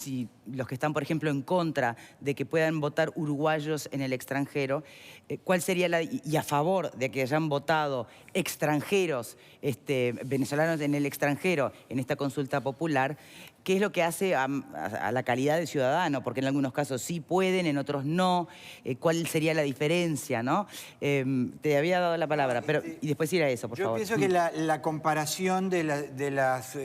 si los que están, por ejemplo, en contra de que puedan votar uruguayos en el extranjero, ¿cuál sería y a favor de que hayan votado extranjeros, venezolanos en el extranjero en esta consulta popular? ¿Qué es lo que hace a la calidad de ciudadano? Porque en algunos casos sí pueden, en otros no. ¿Cuál sería la diferencia, no? Te había dado la palabra, pero y después ir a eso, por favor. Yo pienso que la comparación de las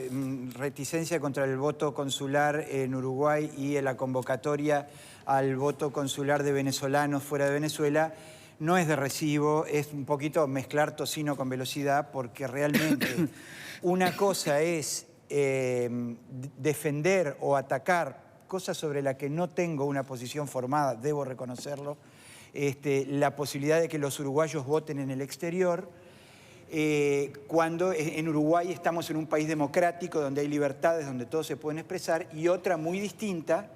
reticencias contra el voto consular en Uruguay y la convocatoria al voto consular de venezolanos fuera de Venezuela no es de recibo, es un poquito mezclar tocino con velocidad, porque realmente una cosa es defender o atacar cosas sobre las que no tengo una posición formada, debo reconocerlo, la posibilidad de que los uruguayos voten en el exterior, cuando en Uruguay estamos en un país democrático donde hay libertades, donde todos se pueden expresar, y otra muy distinta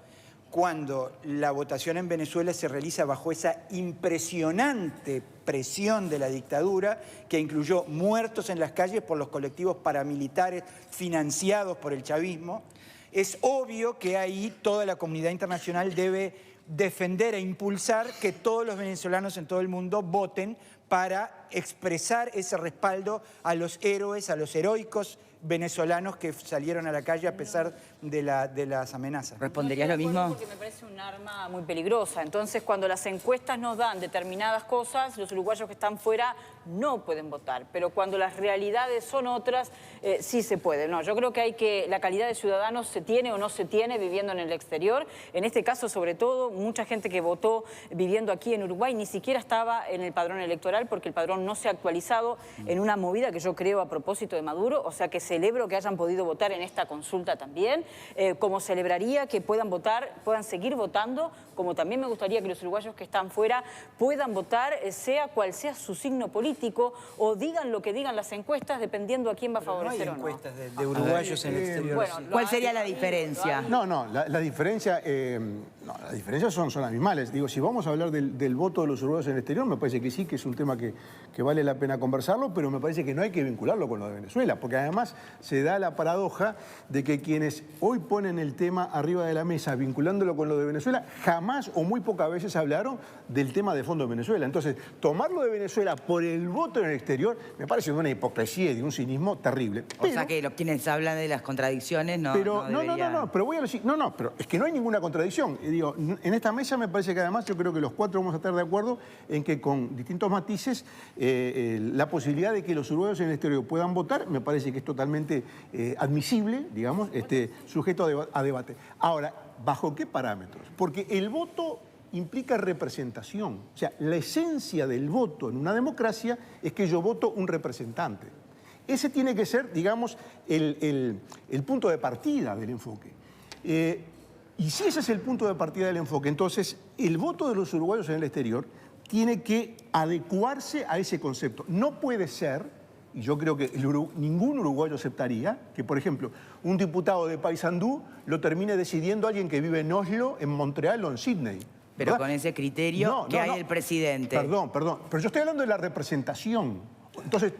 cuando la votación en Venezuela se realiza bajo esa impresionante presión de la dictadura que incluyó muertos en las calles por los colectivos paramilitares financiados por el chavismo. Es obvio que ahí toda la comunidad internacional debe defender e impulsar que todos los venezolanos en todo el mundo voten para expresar ese respaldo a los héroes, a los heroicos venezolanos que salieron a la calle a pesar de las amenazas. ¿Responderías lo mismo? Porque me parece un arma muy peligrosa. Entonces, cuando las encuestas nos dan determinadas cosas, los uruguayos que están fuera no pueden votar. Pero cuando las realidades son otras, sí se puede. No, yo creo que la calidad de ciudadanos se tiene o no se tiene viviendo en el exterior. En este caso, sobre todo, mucha gente que votó viviendo aquí en Uruguay ni siquiera estaba en el padrón electoral porque el padrón no se ha actualizado en una movida que yo creo a propósito de Maduro. O sea que celebro que hayan podido votar en esta consulta también, como celebraría que puedan votar, puedan seguir votando, como también me gustaría que los uruguayos que están fuera puedan votar, sea cual sea su signo político, o digan lo que digan las encuestas, dependiendo a quién va a favorecer o no. No hay encuestas de uruguayos en el exterior. Bueno, sí. ¿Cuál sería la diferencia? La diferencia, las diferencias son abismales. Digo, si vamos a hablar del voto de los uruguayos en el exterior, me parece que sí, que es un tema que vale la pena conversarlo, pero me parece que no hay que vincularlo con lo de Venezuela, porque además se da la paradoja de que quienes hoy ponen el tema arriba de la mesa vinculándolo con lo de Venezuela, jamás o muy pocas veces hablaron del tema de fondo de Venezuela. Entonces, tomarlo de Venezuela por el voto en el exterior me parece de una hipocresía y de un cinismo terrible. O sea que quienes hablan de las contradicciones no deberían... Pero voy a decir, pero es que no hay ninguna contradicción. Digo, en esta mesa me parece que además yo creo que los cuatro vamos a estar de acuerdo en que con distintos matices la posibilidad de que los uruguayos en el exterior puedan votar me parece que es totalmente admisible, digamos, sujeto a debate. Ahora, ¿bajo qué parámetros? Porque el voto implica representación. O sea, la esencia del voto en una democracia es que yo voto un representante. Ese tiene que ser, digamos, el punto de partida del enfoque. Y si ese es el punto de partida del enfoque, entonces el voto de los uruguayos en el exterior tiene que adecuarse a ese concepto. No puede ser, y yo creo que ningún uruguayo aceptaría, que, por ejemplo, un diputado de Paysandú lo termine decidiendo alguien que vive en Oslo, en Montreal o en Sydney. Pero ¿verdad? con ese criterio que hay el presidente. Perdón, pero yo estoy hablando de la representación. Entonces,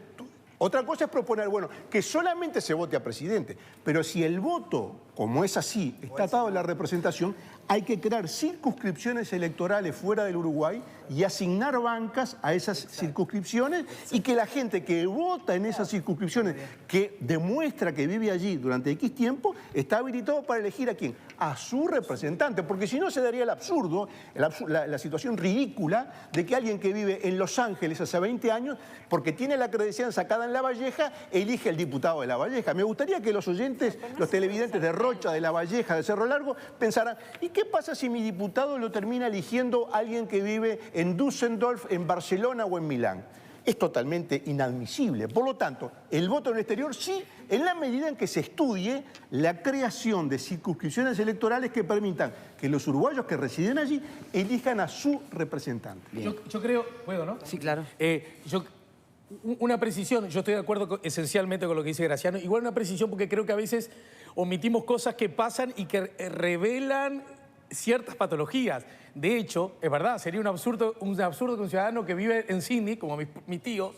otra cosa es proponer, bueno, que solamente se vote a presidente, pero si el voto, como es así, está atado a la representación, hay que crear circunscripciones electorales fuera del Uruguay y asignar bancas a esas circunscripciones y que la gente que vota en esas circunscripciones, que demuestra que vive allí durante X tiempo, está habilitado para elegir a quién, a su representante, porque si no se daría el absurdo, la situación ridícula de que alguien que vive en Los Ángeles hace 20 años, porque tiene la credencial sacada en La Valleja, elige el diputado de La Valleja. Me gustaría que los oyentes, los televidentes de Rocha, de La Valleja, de Cerro Largo, pensaran, ¿y qué pasa si mi diputado lo termina eligiendo alguien que vive en Düsseldorf, en Barcelona o en Milán? Es totalmente inadmisible. Por lo tanto, el voto en el exterior sí, en la medida en que se estudie la creación de circunscripciones electorales que permitan que los uruguayos que residen allí elijan a su representante. Yo creo, ¿puedo, no? Sí, claro. Una precisión, yo estoy de acuerdo esencialmente con lo que dice Graciano, igual una precisión porque creo que a veces omitimos cosas que pasan y que revelan ciertas patologías. De hecho, es verdad, sería un absurdo que un ciudadano que vive en Sydney, como mis tíos,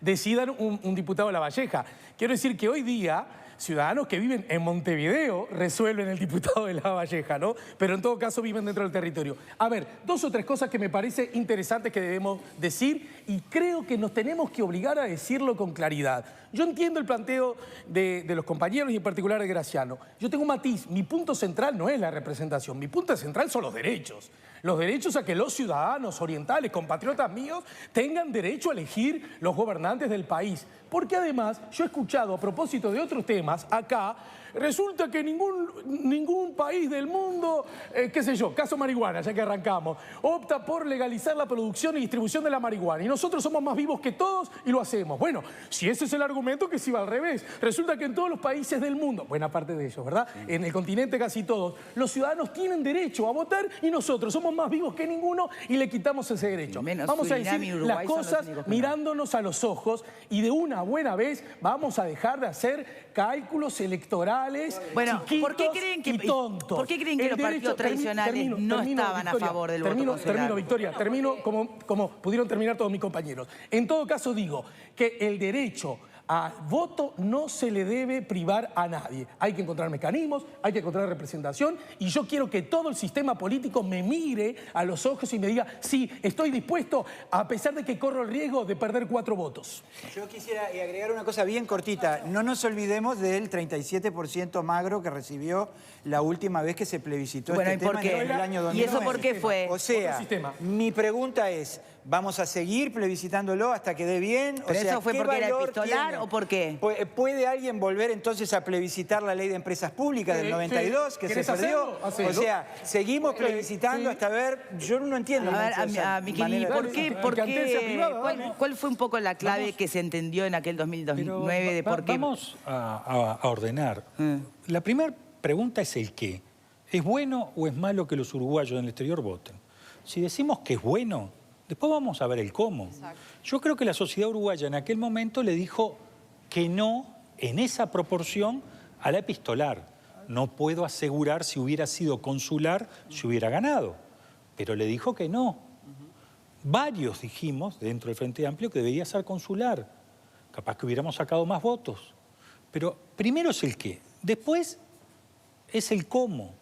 decidan un diputado de La Valleja. Quiero decir que hoy día ciudadanos que viven en Montevideo resuelven el diputado de Lavalleja, ¿no? Pero en todo caso viven dentro del territorio. A ver, 2 o 3 cosas que me parece interesantes que debemos decir y creo que nos tenemos que obligar a decirlo con claridad. Yo entiendo el planteo de los compañeros y en particular de Graciano. Yo tengo un matiz. Mi punto central no es la representación. Mi punto central son los derechos. Los derechos a que los ciudadanos orientales, compatriotas míos, tengan derecho a elegir los gobernantes del país. Porque además, yo he escuchado a propósito de otros temas acá, resulta que ningún país del mundo, qué sé yo, caso marihuana, ya que arrancamos, opta por legalizar la producción y distribución de la marihuana. Y nosotros somos más vivos que todos y lo hacemos. Bueno, si ese es el argumento, que si va al revés. Resulta que en todos los países del mundo, buena parte de ellos, ¿verdad? Sí. En el continente casi todos, los ciudadanos tienen derecho a votar y nosotros somos más vivos que ninguno y le quitamos ese derecho. Vamos a decir las cosas mirándonos a los ojos y de una buena vez vamos a dejar de hacer cálculos electorales chiquitos ¿por qué creen que, y tontos. ¿Por qué creen que los partidos tradicionales no estaban a favor del voto consular? Termino, Victoria, termino como pudieron terminar todos mis compañeros. En todo caso digo que el derecho a voto no se le debe privar a nadie. Hay que encontrar mecanismos, hay que encontrar representación y yo quiero que todo el sistema político me mire a los ojos y me diga, sí, estoy dispuesto a pesar de que corro el riesgo de perder 4 votos. Yo quisiera agregar una cosa bien cortita. No nos olvidemos del 37% magro que recibió la última vez que se plebiscitó este tema en el año 2009. ¿Y eso por qué fue? O sea, mi pregunta es, ¿vamos a seguir plebiscitándolo hasta que dé bien? ¿Pero eso fue porque era epistolar o por qué? ¿Puede alguien volver entonces a plebiscitar la ley de empresas públicas del 92 que se perdió? Hacerlo. O sea, seguimos plebiscitando hasta ver... Yo no entiendo. A ver, Miquelini, ¿cuál fue un poco la clave que se entendió en aquel 2009 de por qué? Vamos a ordenar. La primera pregunta es el qué. ¿Es bueno o es malo que los uruguayos en el exterior voten? Si decimos que es bueno, después vamos a ver el cómo. Exacto. Yo creo que la sociedad uruguaya en aquel momento le dijo que no, en esa proporción, a la epistolar. No puedo asegurar si hubiera sido consular, si hubiera ganado. Pero le dijo que no. Varios dijimos, dentro del Frente Amplio, que debería ser consular. Capaz que hubiéramos sacado más votos. Pero primero es el qué. Después es el cómo.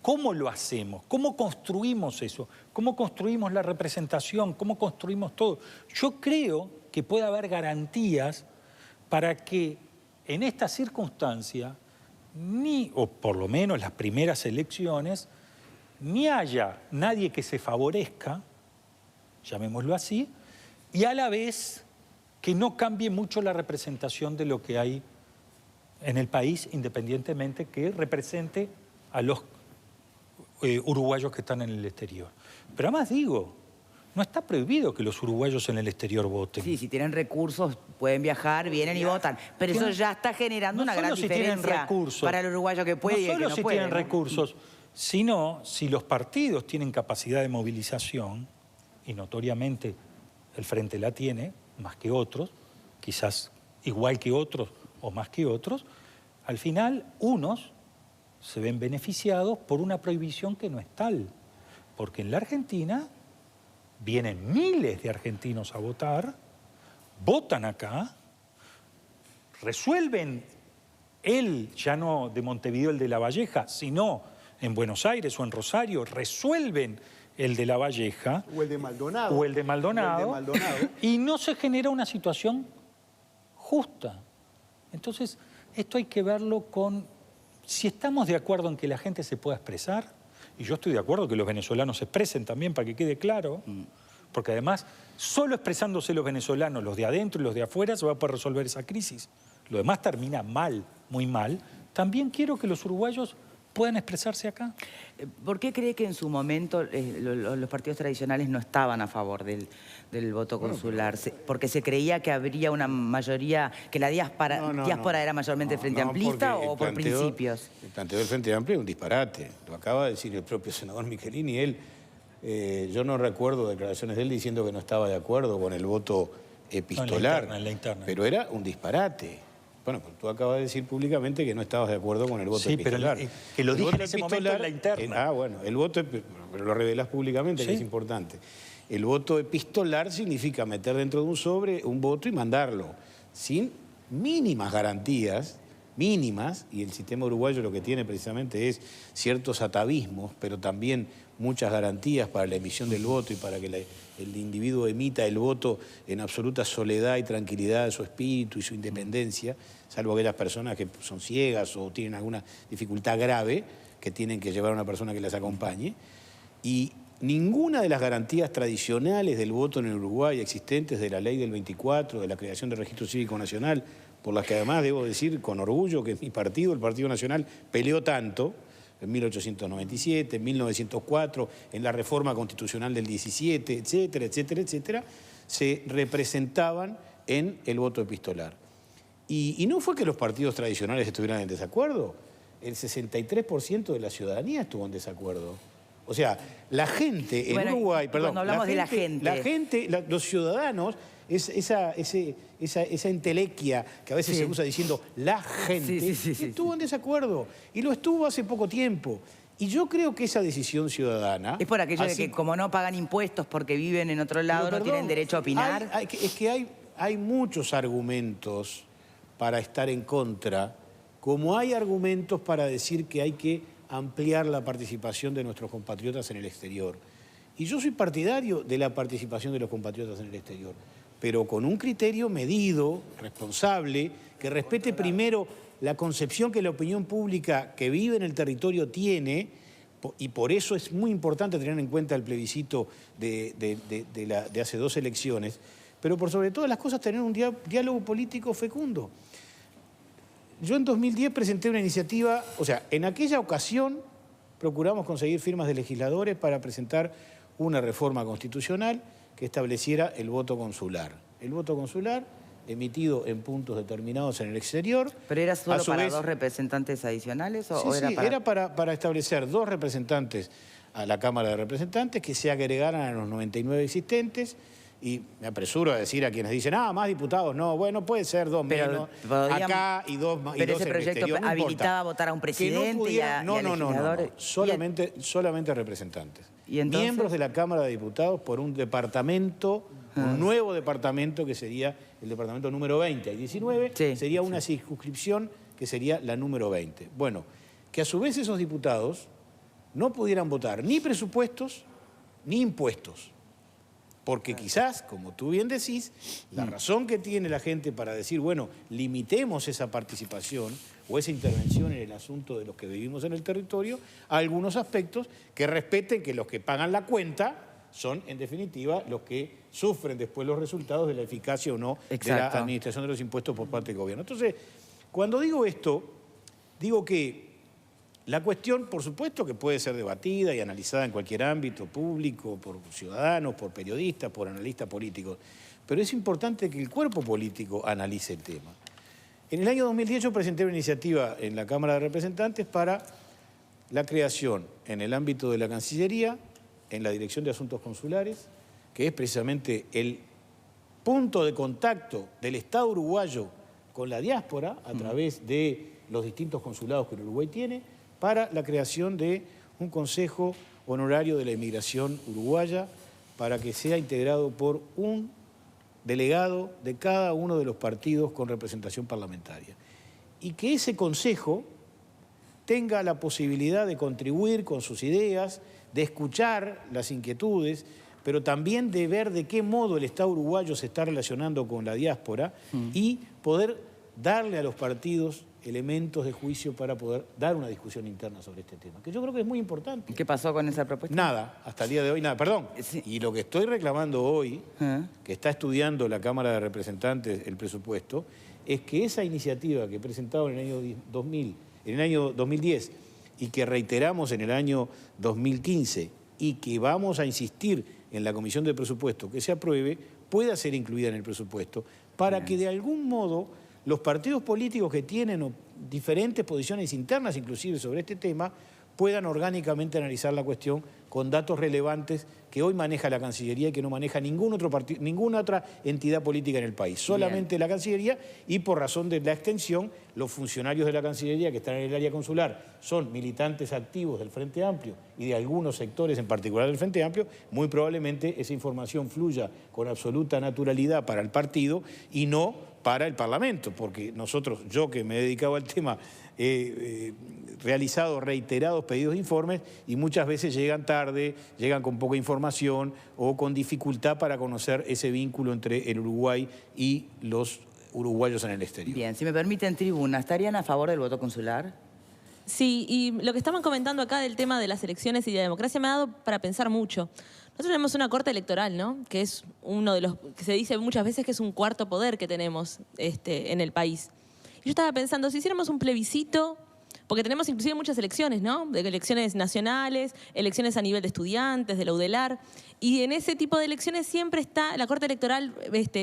¿Cómo lo hacemos? ¿Cómo construimos eso? ¿Cómo construimos la representación? ¿Cómo construimos todo? Yo creo que puede haber garantías para que en esta circunstancia, o por lo menos las primeras elecciones, ni haya nadie que se favorezca, llamémoslo así, y a la vez que no cambie mucho la representación de lo que hay en el país, independientemente que represente a los uruguayos que están en el exterior. Pero además digo, no está prohibido que los uruguayos en el exterior voten. Sí, si tienen recursos pueden viajar, vienen y votan. Pero eso ya está generando una gran diferencia para el uruguayo que puede y el que no puede. No solo si tienen recursos, sino si los partidos tienen capacidad de movilización, y notoriamente el Frente la tiene, más que otros, quizás igual que otros o más que otros, al final unos se ven beneficiados por una prohibición que no es tal. Porque en la Argentina vienen miles de argentinos a votar, votan acá, resuelven ya no de Montevideo el de Lavalleja, sino en Buenos Aires o en Rosario, resuelven el de Lavalleja. O el de Maldonado. O el de Maldonado. Y no se genera una situación justa. Entonces, esto hay que verlo con... Si estamos de acuerdo en que la gente se pueda expresar, y yo estoy de acuerdo que los venezolanos se expresen también para que quede claro, porque además, solo expresándose los venezolanos, los de adentro y los de afuera, se va a poder resolver esa crisis. Lo demás termina mal, muy mal. También quiero que los uruguayos puedan expresarse acá. ¿Por qué cree que en su momento los partidos tradicionales no estaban a favor del voto consular? ¿Porque se creía que habría una mayoría, que la diáspora era mayormente frente amplista o por principios? El planteo del Frente Amplio es un disparate. Lo acaba de decir el propio senador Miquelini. Yo no recuerdo declaraciones de él diciendo que no estaba de acuerdo con el voto epistolar. En la interna. Pero era un disparate. Bueno, pues tú acabas de decir públicamente que no estabas de acuerdo con el voto epistolar. Sí, pero que lo dije en ese momento en la interna. Bueno, el voto, pero lo revelás públicamente, que es importante. El voto epistolar significa meter dentro de un sobre un voto y mandarlo, sin mínimas garantías mínimas, y el sistema uruguayo lo que tiene precisamente es ciertos atavismos, pero también muchas garantías para la emisión del voto y para que el individuo emita el voto en absoluta soledad y tranquilidad de su espíritu y su independencia, salvo aquellas personas que son ciegas o tienen alguna dificultad grave, que tienen que llevar a una persona que las acompañe. Y ninguna de las garantías tradicionales del voto en el Uruguay existentes de la ley del 24, de la creación del Registro Cívico Nacional, por las que además debo decir con orgullo que mi partido, el Partido Nacional, peleó tanto, en 1897, en 1904, en la reforma constitucional del 17, etcétera, etcétera, etcétera, se representaban en el voto epistolar. Y no fue que los partidos tradicionales estuvieran en desacuerdo, el 63% de la ciudadanía estuvo en desacuerdo. O sea, la gente en Uruguay, perdón, cuando hablamos de la gente, los ciudadanos, esa entelequia que a veces se usa diciendo la gente, estuvo en desacuerdo y lo estuvo hace poco tiempo. Y yo creo que esa decisión ciudadana... Es por aquello de que como no pagan impuestos porque viven en otro lado, no tienen derecho a opinar. Es que hay muchos argumentos para estar en contra, como hay argumentos para decir que hay que ampliar la participación de nuestros compatriotas en el exterior. Y yo soy partidario de la participación de los compatriotas en el exterior, pero con un criterio medido, responsable, que respete primero la concepción que la opinión pública que vive en el territorio tiene, y por eso es muy importante tener en cuenta el plebiscito de hace 2 elecciones, pero por sobre todas las cosas tener un diálogo político fecundo. Yo en 2010 presenté una iniciativa, o sea, en aquella ocasión procuramos conseguir firmas de legisladores para presentar una reforma constitucional que estableciera el voto consular. El voto consular emitido en puntos determinados en el exterior. ¿Pero era solo para 2 representantes adicionales? ¿O Sí, era para establecer 2 representantes a la Cámara de Representantes que se agregaran a los 99 existentes. Y me apresuro a decir a quienes dicen, más diputados, no, bueno, puede ser 2 menos, acá y 2 más. Pero ese proyecto habilitaba a votar a un presidente y a legisladores. Solamente representantes. ¿Y entonces? Miembros de la Cámara de Diputados por un departamento, un nuevo departamento que sería el departamento número 20. Hay 19, sería una circunscripción que sería la número 20. Bueno, que a su vez esos diputados no pudieran votar ni presupuestos ni impuestos. Porque quizás, como tú bien decís, la razón que tiene la gente para decir, bueno, limitemos esa participación o esa intervención en el asunto de los que vivimos en el territorio a algunos aspectos que respeten que los que pagan la cuenta son, en definitiva, los que sufren después los resultados de la eficacia o no de la administración de los impuestos por parte del gobierno. Entonces, cuando digo esto, digo que la cuestión, por supuesto, que puede ser debatida y analizada en cualquier ámbito público, por ciudadanos, por periodistas, por analistas políticos, pero es importante que el cuerpo político analice el tema. En el año 2010 yo presenté una iniciativa en la Cámara de Representantes para la creación en el ámbito de la Cancillería, en la Dirección de Asuntos Consulares, que es precisamente el punto de contacto del Estado uruguayo con la diáspora a través de los distintos consulados que el Uruguay tiene, para la creación de un Consejo Honorario de la Inmigración Uruguaya para que sea integrado por un delegado de cada uno de los partidos con representación parlamentaria. Y que ese Consejo tenga la posibilidad de contribuir con sus ideas, de escuchar las inquietudes, pero también de ver de qué modo el Estado uruguayo se está relacionando con la diáspora y poder darle a los partidos elementos de juicio para poder dar una discusión interna sobre este tema, que yo creo que es muy importante. ¿Qué pasó con esa propuesta? Nada, hasta el día de hoy nada, perdón. Y lo que estoy reclamando hoy, que está estudiando la Cámara de Representantes el presupuesto, es que esa iniciativa que presentamos en el año 2000, en el año 2010 y que reiteramos en el año 2015 y que vamos a insistir en la Comisión de Presupuesto que se apruebe, pueda ser incluida en el presupuesto para que de algún modo los partidos políticos que tienen diferentes posiciones internas, inclusive sobre este tema, puedan orgánicamente analizar la cuestión con datos relevantes que hoy maneja la Cancillería y que no maneja ninguna otra entidad política en el país. Solamente la Cancillería, y por razón de la extensión, los funcionarios de la Cancillería que están en el área consular son militantes activos del Frente Amplio y de algunos sectores en particular del Frente Amplio. Muy probablemente esa información fluya con absoluta naturalidad para el partido y no para el Parlamento, porque nosotros, yo que me he dedicado al tema, he realizado reiterados pedidos de informes y muchas veces llegan tarde, llegan con poca información o con dificultad para conocer ese vínculo entre el Uruguay y los uruguayos en el exterior. Bien, si me permiten, tribuna, ¿estarían a favor del voto consular? Sí, y lo que estaban comentando acá del tema de las elecciones y de la democracia me ha dado para pensar mucho. Nosotros tenemos una corte electoral, ¿no? Que es uno de los que se dice muchas veces que es un cuarto poder que tenemos en el país. Y yo estaba pensando, si hiciéramos un plebiscito, porque tenemos inclusive muchas elecciones, ¿no? De elecciones nacionales, elecciones a nivel de estudiantes, de la UDELAR, y en ese tipo de elecciones siempre está la Corte Electoral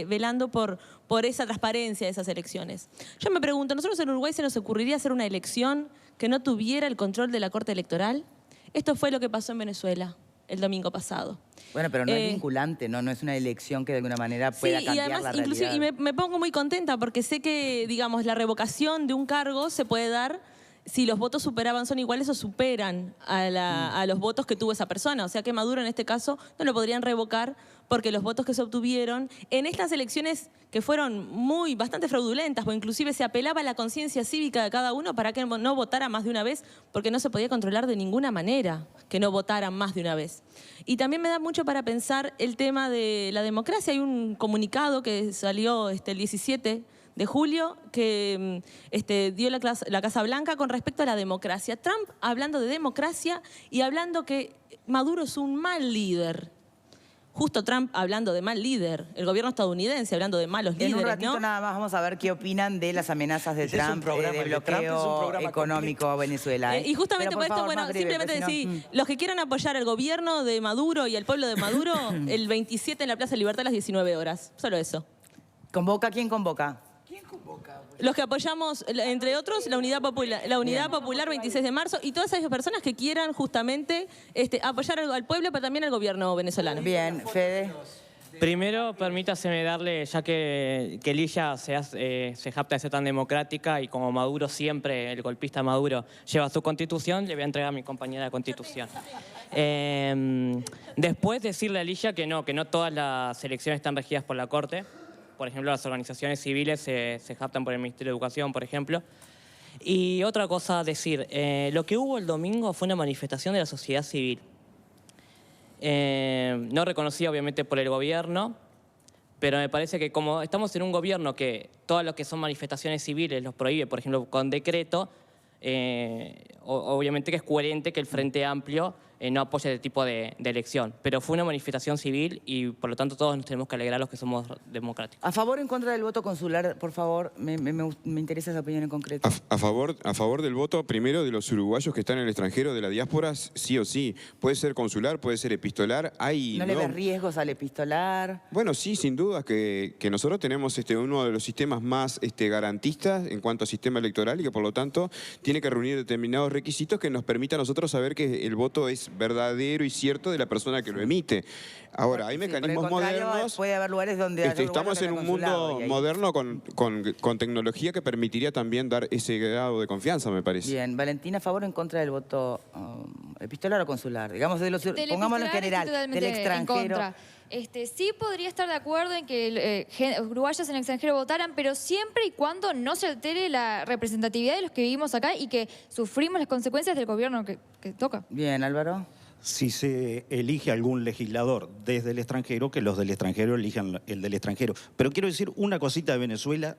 velando por esa transparencia de esas elecciones. Yo me pregunto, ¿nosotros en Uruguay se nos ocurriría hacer una elección que no tuviera el control de la Corte Electoral? Esto fue lo que pasó en Venezuela el domingo pasado. Bueno, pero no es vinculante, ¿no? No es una elección que de alguna manera pueda cambiar y además, la realidad. inclusive, y me pongo muy contenta porque sé que, digamos, la revocación de un cargo se puede dar si los votos son iguales o superan a los votos que tuvo esa persona. O sea que Maduro en este caso no lo podrían revocar porque los votos que se obtuvieron en estas elecciones que fueron bastante fraudulentas, o inclusive se apelaba a la conciencia cívica de cada uno para que no votara más de una vez, porque no se podía controlar de ninguna manera que no votaran más de una vez. Y también me da mucho para pensar el tema de la democracia. Hay un comunicado que salió el 17 de julio que dio la Casa Blanca con respecto a la democracia. Trump hablando de democracia y hablando que Maduro es un mal líder. Justo Trump hablando de mal líder, el gobierno estadounidense hablando de malos líderes, En un ratito ¿no? nada más vamos a ver qué opinan de las amenazas de Trump, de bloqueo económico a Venezuela. Y justamente Pero, por esto, favor, bueno, más breve, simplemente porque si no- decir, los que quieran apoyar el gobierno de Maduro y el pueblo de Maduro, el 27 en la Plaza Libertad a las 19 horas. Solo eso. ¿Convoca? ¿Quién convoca? Los que apoyamos, entre otros, la Unidad Popular 26 de marzo y todas esas personas que quieran justamente apoyar al pueblo, pero también al gobierno venezolano. Bien, Fede. Primero, permítaseme darle, ya que Ligia se jacta de ser tan democrática y como Maduro siempre, el golpista Maduro, lleva su constitución, le voy a entregar a mi compañera de constitución. Después decirle a Ligia que no todas las elecciones están regidas por la Corte. Por ejemplo, las organizaciones civiles se jactan por el Ministerio de Educación, por ejemplo. Y otra cosa a decir, lo que hubo el domingo fue una manifestación de la sociedad civil. No reconocida obviamente por el gobierno, pero me parece que como estamos en un gobierno que todas lo que son manifestaciones civiles los prohíbe, por ejemplo, con decreto, obviamente que es coherente que el Frente Amplio no apoye este tipo de elección. Pero fue una manifestación civil y por lo tanto todos nos tenemos que alegrar los que somos democráticos. ¿A favor o en contra del voto consular? Por favor, me interesa esa opinión en concreto. A favor del voto, primero, de los uruguayos que están en el extranjero, de la diáspora, sí o sí. Puede ser consular, puede ser epistolar. ¿No le ves riesgos al epistolar? Bueno, sí, sin duda que nosotros tenemos uno de los sistemas más garantistas en cuanto a sistema electoral y que por lo tanto tiene que reunir determinados requisitos que nos permita a nosotros saber que el voto es verdadero y cierto de la persona que lo emite. Ahora, hay mecanismos modernos. Puede haber lugares donde estamos en un mundo moderno con tecnología que permitiría también dar ese grado de confianza, me parece. Bien, Valentina, ¿a favor o en contra del voto epistolar o consular? Digamos, pongámoslo en general, del extranjero. Sí podría estar de acuerdo en que uruguayos en el extranjero votaran, pero siempre y cuando no se altere la representatividad de los que vivimos acá y que sufrimos las consecuencias del gobierno que toca. Bien, Álvaro. Si se elige algún legislador desde el extranjero, que los del extranjero elijan el del extranjero. Pero quiero decir una cosita de Venezuela.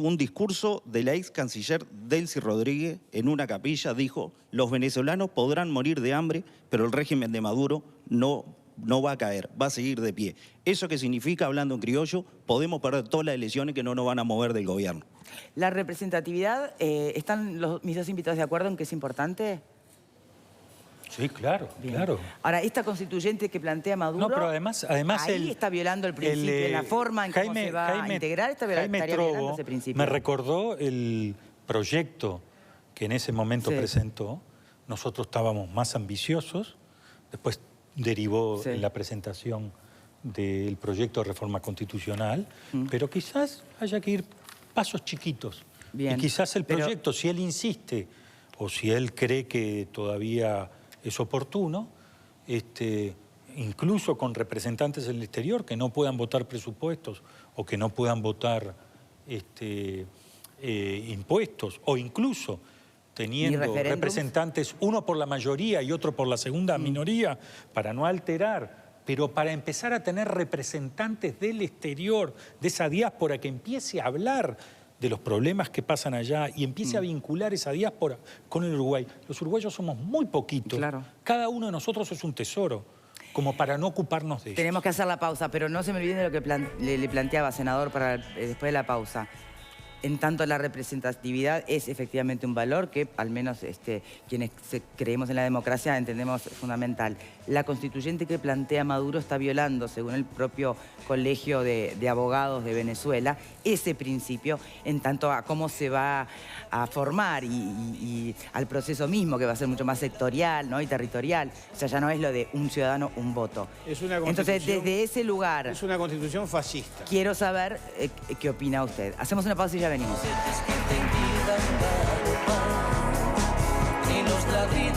Un discurso de la ex canciller Delcy Rodríguez en una capilla dijo: los venezolanos podrán morir de hambre, pero el régimen de Maduro no va a caer, va a seguir de pie. ¿Eso qué significa, hablando en criollo? Podemos perder todas las elecciones que no nos van a mover del gobierno. La representatividad, ¿están mis dos invitados de acuerdo en que es importante? Sí, claro, claro. Ahora, esta constituyente que plantea Maduro, no, pero además ahí está violando el principio, en la forma en cómo se va a integrar, estaría violando ese principio. Me recordó el proyecto que en ese momento presentó. Nosotros estábamos más ambiciosos, después derivó en la presentación del proyecto de reforma constitucional, pero quizás haya que ir pasos chiquitos. Bien, y quizás el proyecto, si él insiste o si él cree que todavía es oportuno, incluso con representantes en el exterior que no puedan votar presupuestos o que no puedan votar impuestos, o incluso teniendo representantes, uno por la mayoría y otro por la segunda minoría, para no alterar, pero para empezar a tener representantes del exterior, de esa diáspora, que empiece a hablar de los problemas que pasan allá y empiece a vincular esa diáspora con el Uruguay. Los uruguayos somos muy poquitos. Claro. Cada uno de nosotros es un tesoro, como para no ocuparnos de eso. Tenemos que hacer la pausa, pero no se me olviden de lo que le planteaba, senador, para después de la pausa. En tanto, la representatividad es efectivamente un valor que, al menos quienes creemos en la democracia, entendemos fundamental. La constituyente que plantea Maduro está violando, según el propio Colegio de Abogados de Venezuela, ese principio en tanto a cómo se va a formar y al proceso mismo, que va a ser mucho más sectorial, ¿no? Y territorial. O sea, ya no es lo de un ciudadano, un voto. Es una Entonces, desde ese lugar... Es una constitución fascista. Quiero saber qué opina usted. Hacemos una pausa y ya venimos. Ni los ladrillos